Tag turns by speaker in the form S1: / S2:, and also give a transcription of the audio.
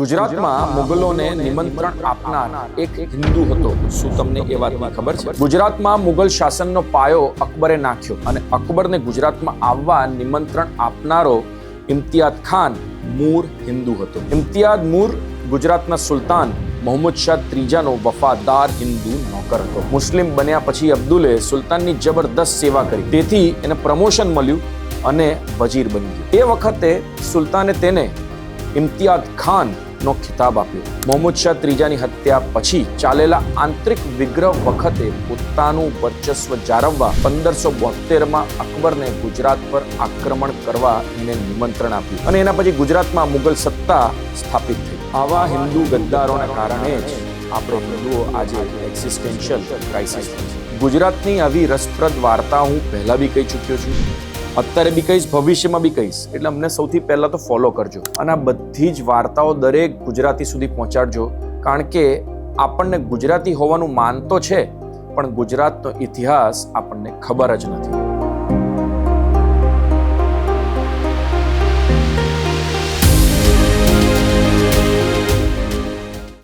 S1: ગુજરાતમાં મુગલોને નિમંત્રણ આપનાર એક હિન્દુ હતો. શું તમને એ વાતની ખબર છે? ગુજરાતમાં મુગલ શાસનનો પાયો અકબરે નાખ્યો અને અકબરને ગુજરાતમાં આવવા નિમંત્રણ આપનારો ઇમ્તિયાદ ખાન મૂળ હિન્દુ હતો. ઇમ્તિયાદ મૂળ ગુજરાતના સુલતાન મોહમ્મદ શાહ ત્રીજાનો વફાદાર હિન્દુ નોકર હતો. મુસ્લિમ બન્યા પછી અબ્દુલે સુલતાનની જબરદસ્ત સેવા કરી, તેથી એને પ્રમોશન મળ્યું અને વજીર બની ગયો. એ વખતે સુલતાને તેને ઇમ્તિયાદ ખાન નો ખિતાબ આપ્યો. મોહમ્મદ શાહ ત્રીજાની હત્યા પછી ચાલેલા આંતરિક વિગ્રહ વખતે પોતાનું વર્ચસ્વ જાળવવા 1572માં અકબરને ગુજરાત પર આક્રમણ કરવા એને નિમંત્રણ આપ્યું અને એના પછી ગુજરાતમાં મુગલ સત્તા સ્થાપિત થઈ. આવા હિન્દુ ગદ્દારોના કારણે જ આપણે હિન્દુઓ આજે એક્ઝિસ્ટેન્શિયલ ક્રાઇસિસ છે. ગુજરાતની આવી રસપ્રદ વાર્તા હું પહેલા બી કહી ચૂક્યો છું, અત્યારે બી કહીશ, ભવિષ્યમાં બી કહીશ. એટલે અમને સૌથી પહેલા તો ફોલો કરજો અને આ બધી જ વાર્તાઓ દરેક ગુજરાતી સુધી પહોંચાડજો, કારણ કે આપણને ગુજરાતી હોવાનું માન તો છે, પણ ગુજરાતનો ઇતિહાસ આપણને ખબર જ નથી.